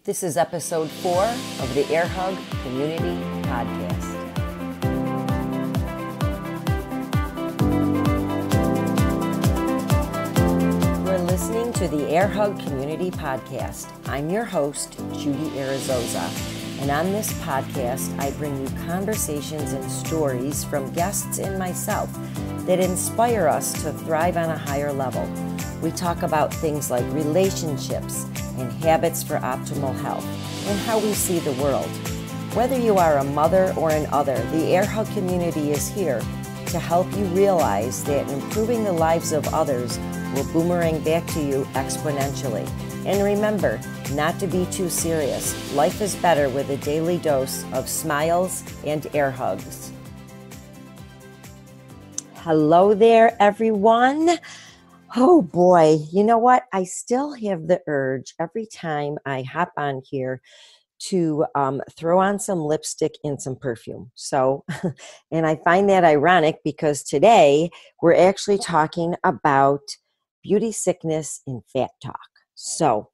This is episode 4 of the Air Hug Community Podcast. You're listening to the Air Hug Community Podcast. I'm your host, Judy Arizosa, and on this podcast, I bring you conversations and stories from guests and myself that inspire us to thrive on a higher level. We talk about things like relationships and habits for optimal health and how we see the world. Whether you are a mother or an other, the Air Hug community is here to help you realize that improving the lives of others will boomerang back to you exponentially. And remember, not to be too serious. Life is better with a daily dose of smiles and air hugs. Hello there, everyone. Oh boy, you know what? I still have the urge every time I hop on here to throw on some lipstick and some perfume. So, and I find that ironic because today we're actually talking about beauty sickness and fat talk. So,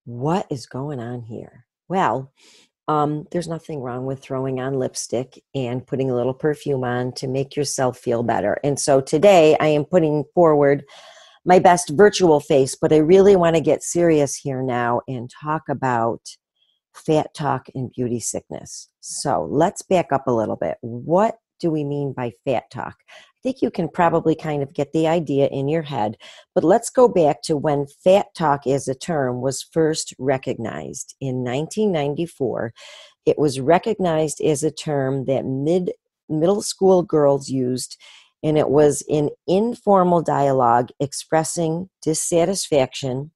what is going on here? Well, there's nothing wrong with throwing on lipstick and putting a little perfume on to make yourself feel better. And so today I am putting forward my best virtual face, but I really want to get serious here now and talk about fat talk and beauty sickness. So let's back up a little bit. What do we mean by fat talk? I think you can probably kind of get the idea in your head, but let's go back to when fat talk as a term was first recognized. In 1994, it was recognized as a term that middle school girls used, and it was an informal dialogue expressing dissatisfaction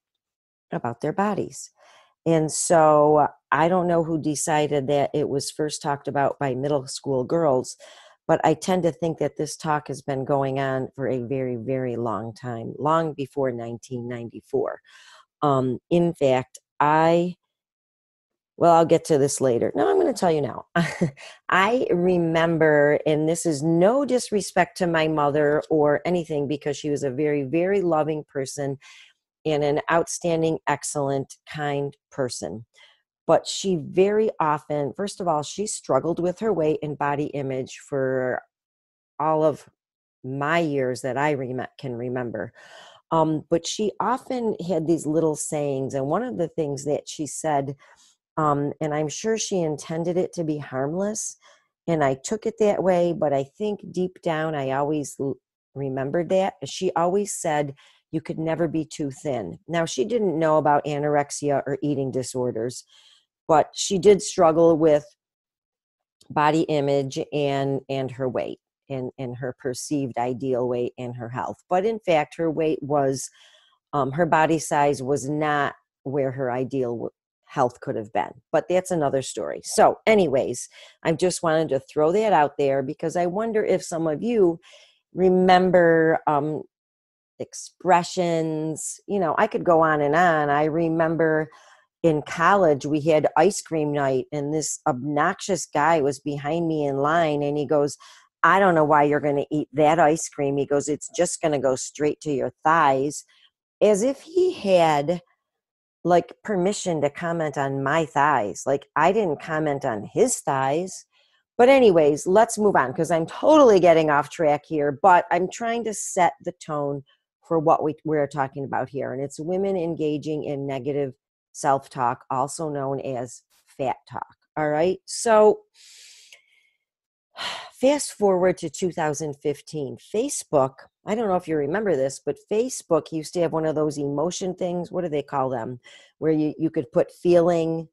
about their bodies. And so I don't know who decided that it was first talked about by middle school girls, but I tend to think that this talk has been going on for a very, very long time, long before 1994. In fact, I'll get to this later. No, I'm going to tell you now. I remember, and this is no disrespect to my mother or anything, because she was a very, very loving person and an outstanding, excellent, kind person. But she very often, first of all, she struggled with her weight and body image for all of my years that I can remember. But she often had these little sayings. And one of the things that she said, and I'm sure she intended it to be harmless, and I took it that way, but I think deep down I always remembered that. She always said, you could never be too thin. Now, she didn't know about anorexia or eating disorders, but she did struggle with body image and her weight and her perceived ideal weight and her health. But in fact, her weight was, her body size was not where her ideal health could have been. But that's another story. So anyways, I just wanted to throw that out there because I wonder if some of you remember expressions. You know, I could go on and on. I remember in college, we had ice cream night, and this obnoxious guy was behind me in line, and he goes, I don't know why you're going to eat that ice cream. He goes, it's just going to go straight to your thighs, as if he had like permission to comment on my thighs. Like I didn't comment on his thighs. But anyways, let's move on because I'm totally getting off track here, but I'm trying to set the tone for what we're talking about here. And it's women engaging in negative self-talk, also known as fat talk. All right. So fast forward to 2015, Facebook, I don't know if you remember this, but Facebook used to have one of those emotion things. What do they call them? Where you could put feeling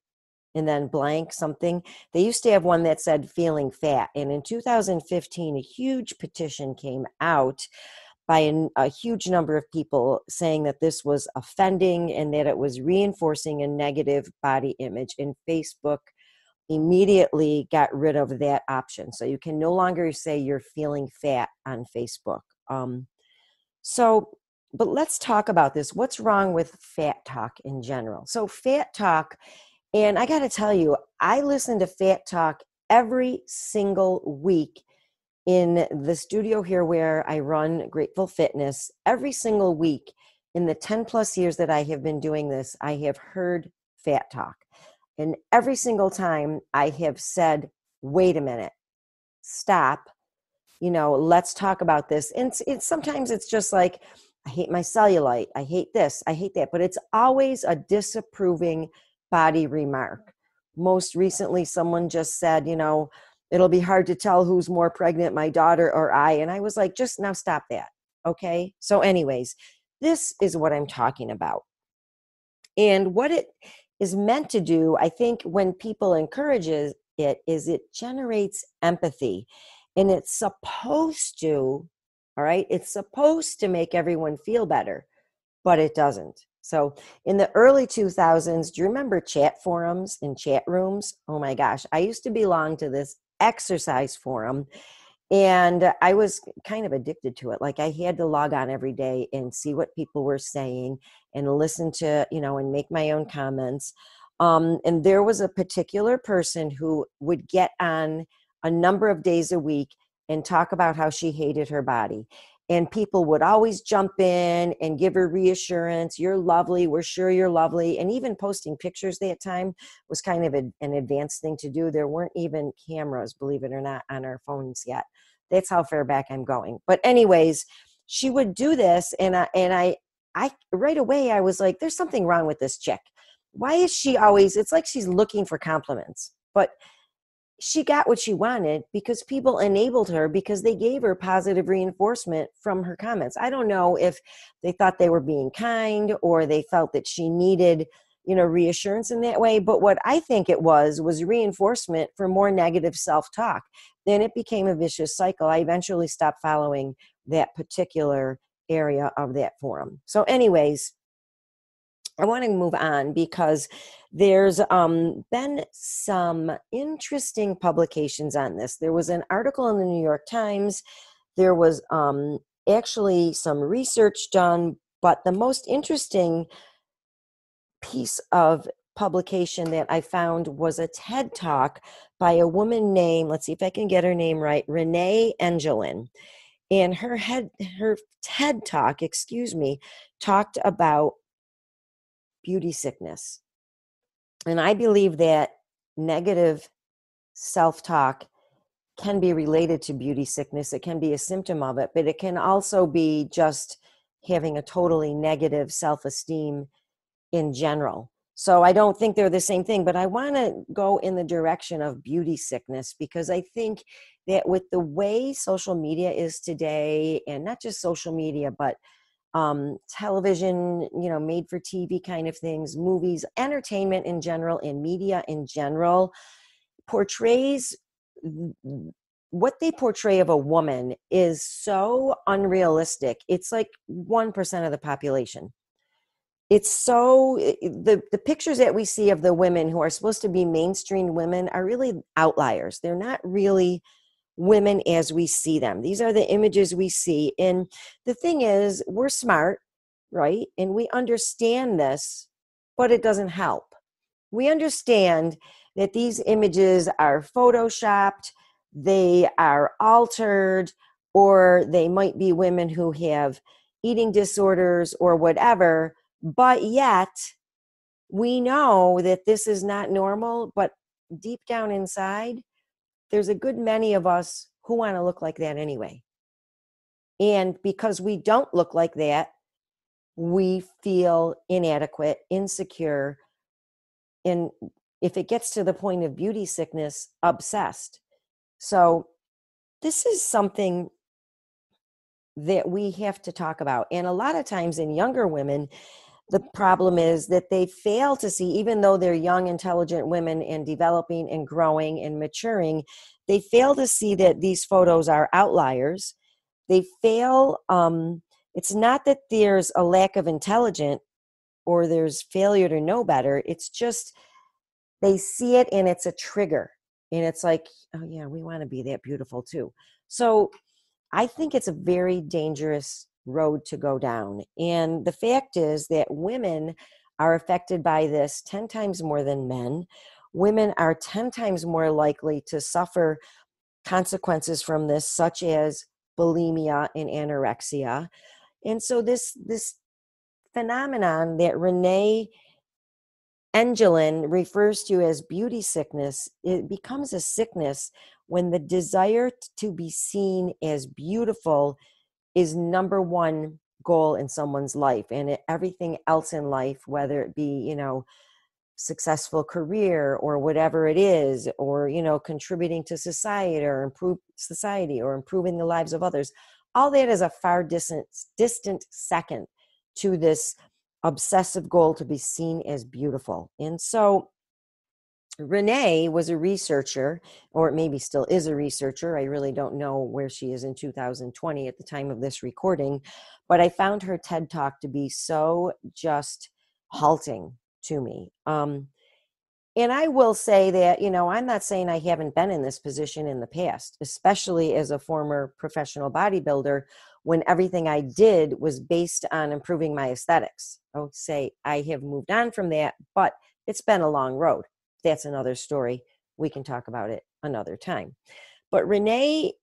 and then blank something. They used to have one that said feeling fat. And in 2015, a huge petition came out by a huge number of people saying that this was offending and that it was reinforcing a negative body image. And Facebook immediately got rid of that option. So you can no longer say you're feeling fat on Facebook. But let's talk about this. What's wrong with fat talk in general? So fat talk, and I got to tell you, I listen to fat talk every single week in the studio here where I run Grateful Fitness. Every single week in the 10 plus years that I have been doing this, I have heard fat talk. And every single time I have said, wait a minute, stop, let's talk about this. And sometimes it's just like, I hate my cellulite. I hate this. I hate that. But it's always a disapproving body remark. Most recently, someone just said, it'll be hard to tell who's more pregnant, my daughter or I. And I was like, just now stop that. Okay. So anyways, this is what I'm talking about. And what it is meant to do, I think, when people encourages it, is it generates empathy. And it's supposed to, all right, it's supposed to make everyone feel better, but it doesn't. So in the early 2000s, do you remember chat forums and chat rooms? Oh my gosh, I used to belong to this exercise forum, and I was kind of addicted to it. Like, I had to log on every day and see what people were saying and listen to, and make my own comments. And there was a particular person who would get on a number of days a week and talk about how she hated her body. And people would always jump in and give her reassurance. You're lovely. We're sure you're lovely. And even posting pictures that time was kind of an advanced thing to do. There weren't even cameras, believe it or not, on our phones yet. That's how far back I'm going. But anyways, she would do this. And I right away, I was like, there's something wrong with this chick. Why is she always, it's like she's looking for compliments. But she got what she wanted because people enabled her, because they gave her positive reinforcement from her comments. I don't know if they thought they were being kind or they felt that she needed, reassurance in that way. But what I think it was reinforcement for more negative self-talk. Then it became a vicious cycle. I eventually stopped following that particular area of that forum. So anyways, I want to move on because there's been some interesting publications on this. There was an article in the New York Times. There was actually some research done, but the most interesting piece of publication that I found was a TED Talk by a woman named, let's see if I can get her name right, Renee Engelin. And her TED Talk, talked about beauty sickness. And I believe that negative self-talk can be related to beauty sickness. It can be a symptom of it, but it can also be just having a totally negative self-esteem in general. So I don't think they're the same thing, but I want to go in the direction of beauty sickness because I think that with the way social media is today, and not just social media, but television, made for TV kind of things, movies, entertainment in general, and media in general portrays, what they portray of a woman is so unrealistic. It's like 1% of the population. It's so, the pictures that we see of the women who are supposed to be mainstream women are really outliers. They're not really women as we see them. These are the images we see. And the thing is, we're smart, right? And we understand this, but it doesn't help. We understand that these images are photoshopped, they are altered, or they might be women who have eating disorders or whatever, but yet we know that this is not normal. But deep down inside, there's a good many of us who want to look like that anyway. And because we don't look like that, we feel inadequate, insecure, and if it gets to the point of beauty sickness, obsessed. So this is something that we have to talk about. And a lot of times in younger women, the problem is that they fail to see, even though they're young, intelligent women and developing and growing and maturing, they fail to see that these photos are outliers. They fail. It's not that there's a lack of intelligence or there's failure to know better. It's just they see it and it's a trigger. And it's like, oh yeah, we want to be that beautiful too. So I think it's a very dangerous road to go down. And the fact is that women are affected by this 10 times more than men. Women are 10 times more likely to suffer consequences from this, such as bulimia and anorexia. And so this phenomenon that Renee Angelin refers to as beauty sickness. It becomes a sickness when the desire to be seen as beautiful is number one goal in someone's life, and everything else in life, whether it be, successful career or whatever it is, or, contributing to society or improving the lives of others, all that is a far distant second to this obsessive goal to be seen as beautiful. And so Renee was a researcher, or maybe still is a researcher. I really don't know where she is in 2020 at the time of this recording, but I found her TED Talk to be so just halting to me. And I will say that, I'm not saying I haven't been in this position in the past, especially as a former professional bodybuilder, when everything I did was based on improving my aesthetics. I would say I have moved on from that, but it's been a long road. That's another story. We can talk about it another time. But Renee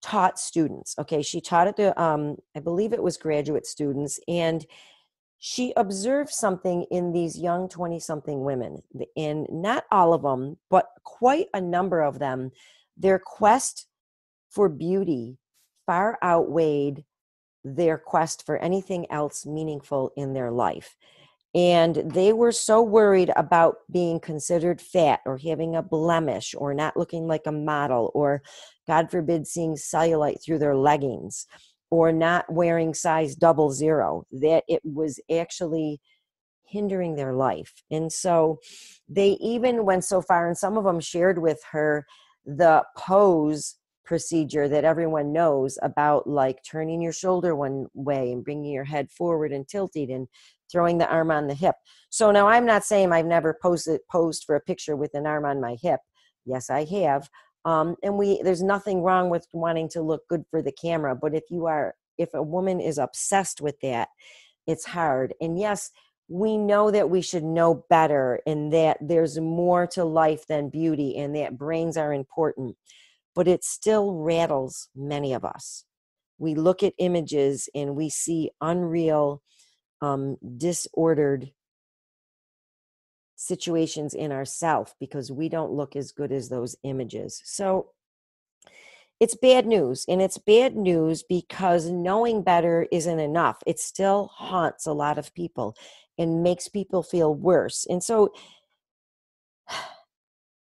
taught students. Okay, she taught it to, I believe it was graduate students, and she observed something in these young 20-something women, and not all of them, but quite a number of them. Their quest for beauty far outweighed their quest for anything else meaningful in their life. And they were so worried about being considered fat or having a blemish or not looking like a model, or God forbid seeing cellulite through their leggings, or not wearing size 00, that it was actually hindering their life. And so they even went so far, and some of them shared with her the pose procedure that everyone knows about, like turning your shoulder one way and bringing your head forward and tilted and throwing the arm on the hip. So now I'm not saying I've never posed for a picture with an arm on my hip. Yes, I have. And there's nothing wrong with wanting to look good for the camera, but if a woman is obsessed with that, it's hard. And yes, we know that we should know better, and that there's more to life than beauty, and that brains are important, but it still rattles many of us. We look at images and we see unreal, disordered situations in ourselves because we don't look as good as those images. So it's bad news. And it's bad news because knowing better isn't enough. It still haunts a lot of people and makes people feel worse. And so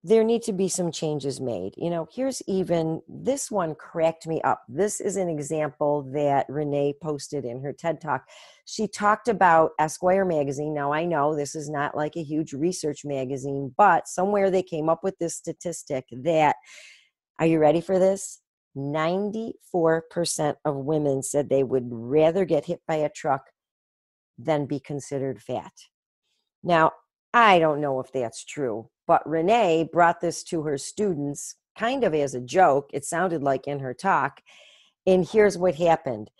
there need to be some changes made. Here's even, this one cracked me up. This is an example that Renee posted in her TED Talk. She talked about Esquire magazine. Now, I know this is not like a huge research magazine, but somewhere they came up with this statistic that, are you ready for this? 94% of women said they would rather get hit by a truck than be considered fat. Now, I don't know if that's true, but Renee brought this to her students kind of as a joke. It sounded like in her talk. And here's what happened.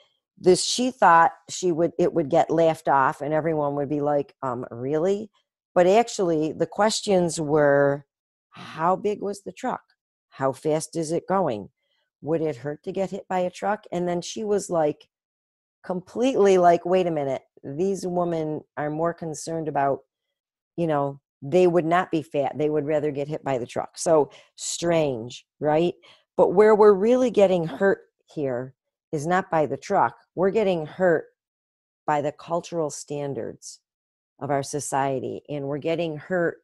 She thought it would get laughed off and everyone would be like, really? But actually the questions were, how big was the truck? How fast is it going? Would it hurt to get hit by a truck? And then she was like, completely like, wait a minute, these women are more concerned about, they would not be fat. They would rather get hit by the truck. So strange, right? But where we're really getting hurt here is not by the truck. We're getting hurt by the cultural standards of our society. And we're getting hurt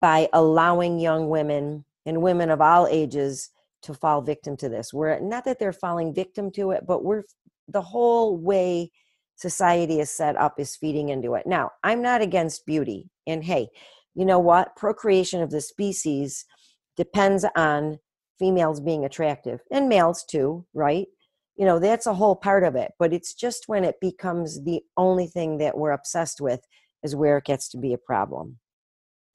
by allowing young women and women of all ages to fall victim to this. We're not that they're falling victim to it, but the whole way society is set up is feeding into it. Now, I'm not against beauty. And hey, you know what? Procreation of the species depends on females being attractive, and males too, right? That's a whole part of it. But it's just when it becomes the only thing that we're obsessed with is where it gets to be a problem.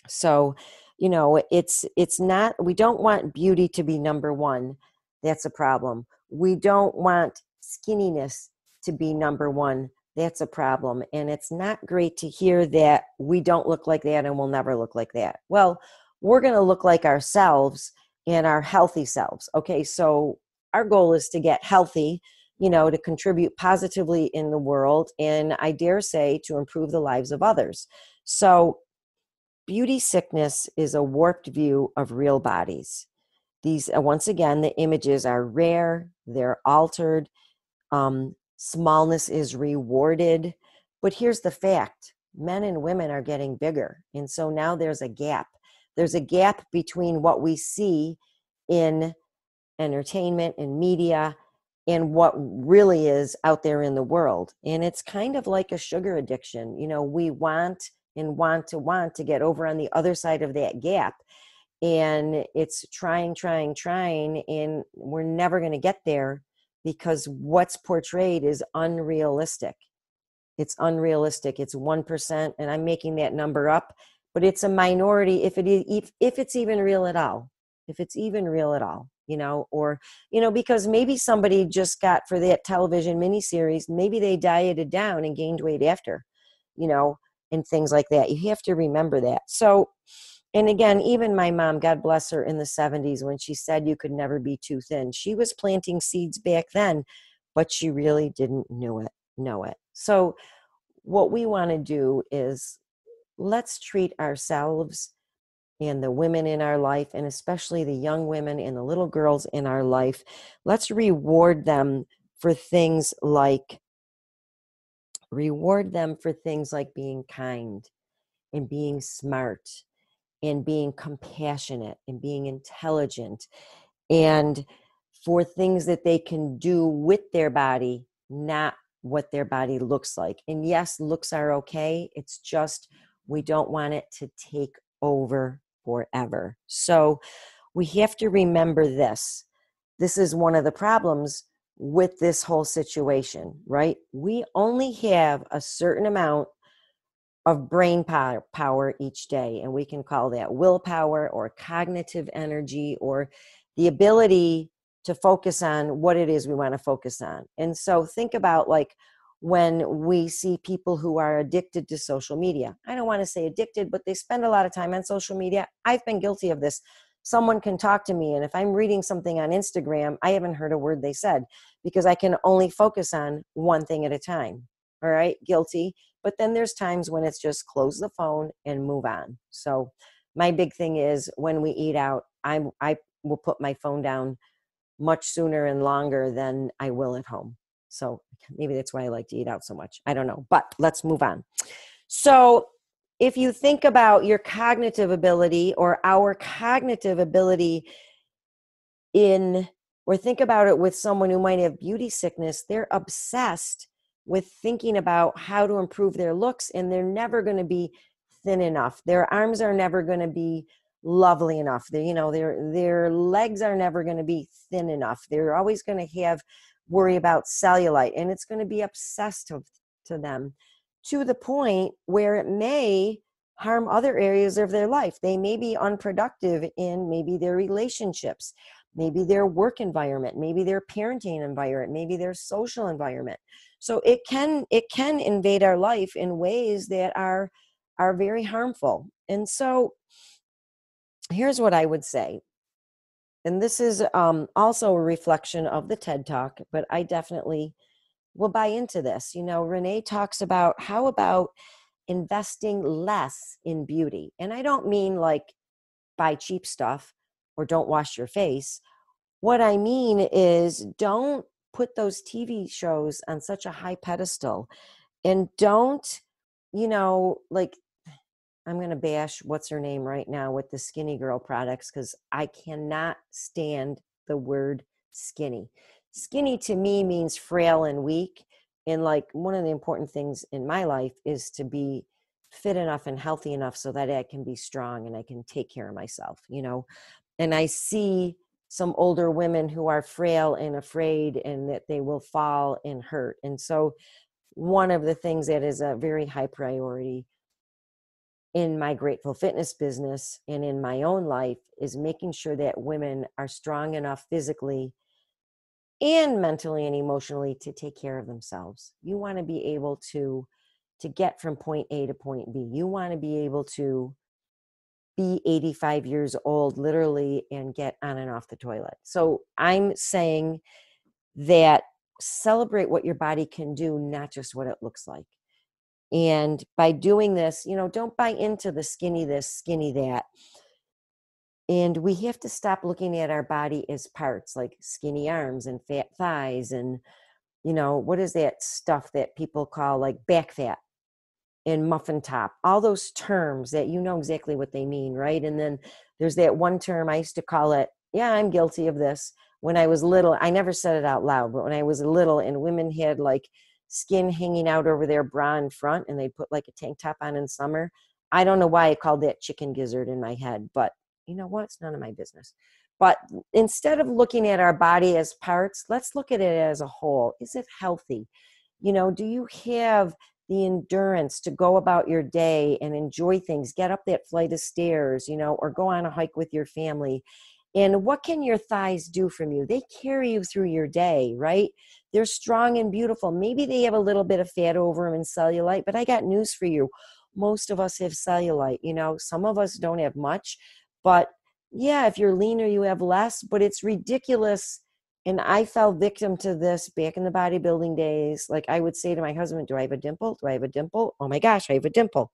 So, it's not, we don't want beauty to be number one. That's a problem. We don't want skinniness to be number one. That's a problem. And it's not great to hear that we don't look like that and we'll never look like that. Well, we're going to look like ourselves and our healthy selves. Okay, so our goal is to get healthy, to contribute positively in the world, and I dare say to improve the lives of others. So beauty sickness is a warped view of real bodies. These, once again, the images are rare, they're altered, smallness is rewarded. But here's the fact: men and women are getting bigger. And so now there's a gap. There's a gap between what we see in entertainment and media and what really is out there in the world. And it's kind of like a sugar addiction. You know, we want and want to get over on the other side of that gap. And it's trying, and we're never going to get there because what's portrayed is unrealistic. It's unrealistic. It's 1%, and I'm making that number up, but it's a minority if it's even real at all. If it's even real at all, you know, or, you know, because maybe somebody just got for that television miniseries, maybe they dieted down and gained weight after, you know, and things like that. You have to remember that. So, and again, even my mom, God bless her, in the 70s, when she said you could never be too thin, she was planting seeds back then, but she really didn't know it. So what we want to do is, let's treat ourselves and the women in our life, and especially the young women and the little girls in our life, let's reward them for things like being kind and being smart and being compassionate and being intelligent, and for things that they can do with their body, not what their body looks like. And yes, looks are okay. It's just we don't want it to take over forever. So we have to remember this. This is one of the problems with this whole situation, right? We only have a certain amount of brain power each day, and we can call that willpower or cognitive energy or the ability to focus on what it is we want to focus on. And so think about, like, when we see people who are addicted to social media. I don't want to say addicted, but they spend a lot of time on social media. I've been guilty of this. Someone can talk to me, and if I'm reading something on Instagram, I haven't heard a word they said because I can only focus on one thing at a time. All right, guilty. But then there's times when it's just close the phone and move on. So my big thing is, when we eat out, I will put my phone down much sooner and longer than I will at home. So maybe that's why I like to eat out so much. I don't know, but let's move on. So if you think about your cognitive ability, or our cognitive ability or think about it with someone who might have beauty sickness, they're obsessed with thinking about how to improve their looks, and they're never going to be thin enough. Their arms are never going to be lovely enough. Their legs are never going to be thin enough. They're always going to have worry about cellulite, and it's going to be obsessed to them, to the point where it may harm other areas of their life. They may be unproductive in maybe their relationships, maybe their work environment, maybe their parenting environment, maybe their social environment. So it can invade our life in ways that are very harmful. And so here's what I would say. And this is also a reflection of the TED Talk, but I definitely will buy into this. You know, Renee talks about, how about investing less in beauty? And I don't mean like buy cheap stuff or don't wash your face. What I mean is, don't put those TV shows on such a high pedestal, and don't, like, I'm going to bash what's her name right now with the Skinny Girl products, because I cannot stand the word skinny. Skinny to me means frail and weak. And like, one of the important things in my life is to be fit enough and healthy enough so that I can be strong and I can take care of myself, And I see some older women who are frail and afraid, and that they will fall and hurt. And so one of the things that is a very high priority in my Grateful Fitness business and in my own life is making sure that women are strong enough physically and mentally and emotionally to take care of themselves. You want to be able to get from point A to point B. You want to be able to be 85 years old, literally, and get on and off the toilet. So I'm saying that celebrate what your body can do, not just what it looks like. And by doing this, don't buy into the skinny this, skinny that. And we have to stop looking at our body as parts, like skinny arms and fat thighs and, what is that stuff that people call like back fat and muffin top, all those terms that exactly what they mean, right? And then there's that one term I used to call it, yeah, I'm guilty of this. When I was little, I never said it out loud, but when I was little and women had like skin hanging out over their bra in front and they put like a tank top on in summer, I don't know why I called that chicken gizzard in my head, but you know what? It's none of my business. But instead of looking at our body as parts, let's look at it as a whole. Is it healthy? Do you have the endurance to go about your day and enjoy things, get up that flight of stairs, or go on a hike with your family? And what can your thighs do from you? They carry you through your day, right? They're strong and beautiful. Maybe they have a little bit of fat over them and cellulite, but I got news for you. Most of us have cellulite, some of us don't have much, but yeah, if you're leaner, you have less, but it's ridiculous. And I fell victim to this back in the bodybuilding days. Like I would say to my husband, do I have a dimple? Do I have a dimple? Oh my gosh, I have a dimple.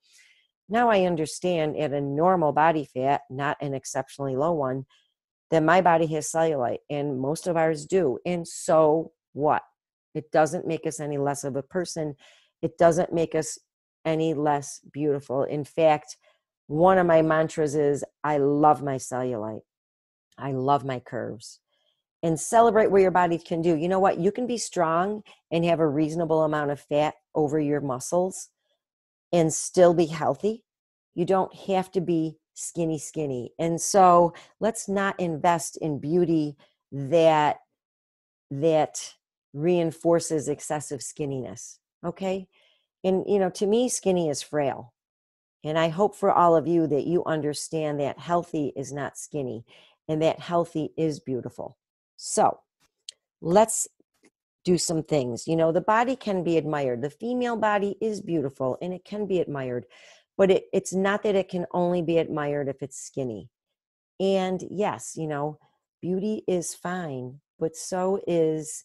Now I understand at a normal body fat, not an exceptionally low one, that my body has cellulite and most of ours do. And so what? It doesn't make us any less of a person. It doesn't make us any less beautiful. In fact, one of my mantras is I love my cellulite. I love my curves. And celebrate what your body can do. You know what? You can be strong and have a reasonable amount of fat over your muscles and still be healthy. You don't have to be skinny. And so let's not invest in beauty that reinforces excessive skinniness. Okay. And, to me, skinny is frail. And I hope for all of you that you understand that healthy is not skinny and that healthy is beautiful. So let's do some things. The body can be admired. The female body is beautiful and it can be admired, but it's not that it can only be admired if it's skinny. And yes, beauty is fine, but so is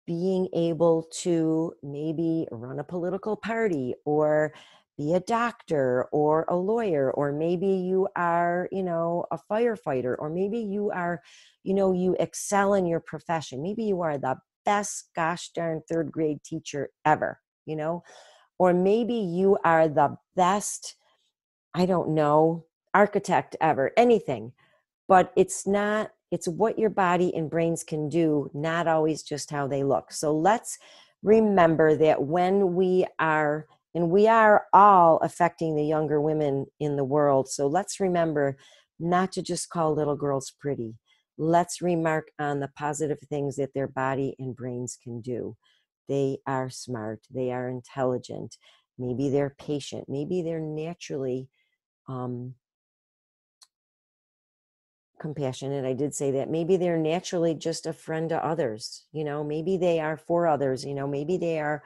being able to maybe run a political party or be a doctor or a lawyer, or maybe you are, a firefighter, or maybe you are, you excel in your profession. Maybe you are the best gosh darn third grade teacher ever, or maybe you are the best, I don't know, architect ever, anything. But it's what your body and brains can do, not always just how they look. So let's remember that when we are, and we are all affecting the younger women in the world. So let's remember not to just call little girls pretty. Let's remark on the positive things that their body and brains can do. They are smart. They are intelligent. Maybe they're patient. Maybe they're naturally compassionate. I did say that. Maybe they're naturally just a friend to others. Maybe they are for others. Maybe they are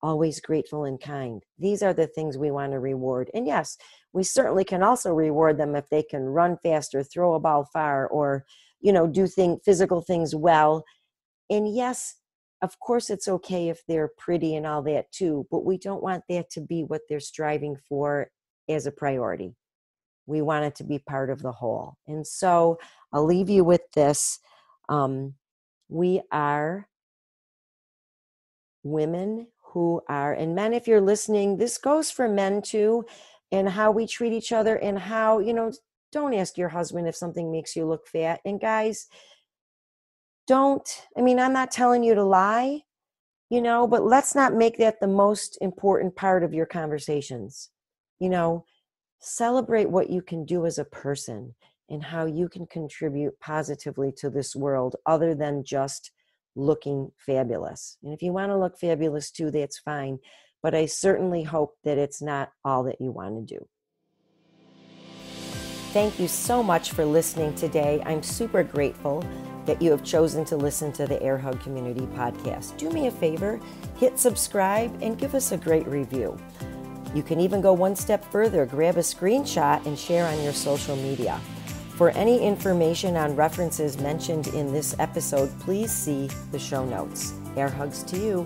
always grateful and kind. These are the things we want to reward. And yes, we certainly can also reward them if they can run faster, throw a ball far, or, do physical things well. And yes, of course, it's okay if they're pretty and all that too, but we don't want that to be what they're striving for as a priority. We want it to be part of the whole. And so I'll leave you with this. We are women who are, and men, if you're listening, this goes for men too, and how we treat each other and how, don't ask your husband if something makes you look fat. And guys, I'm not telling you to lie, but let's not make that the most important part of your conversations. Celebrate what you can do as a person and how you can contribute positively to this world other than just looking fabulous. And if you want to look fabulous too, that's fine. But I certainly hope that it's not all that you want to do. Thank you so much for listening today. I'm super grateful that you have chosen to listen to the Air Hug Community Podcast. Do me a favor, hit subscribe and give us a great review. You can even go one step further, grab a screenshot and share on your social media. For any information on references mentioned in this episode, please see the show notes. Air hugs to you.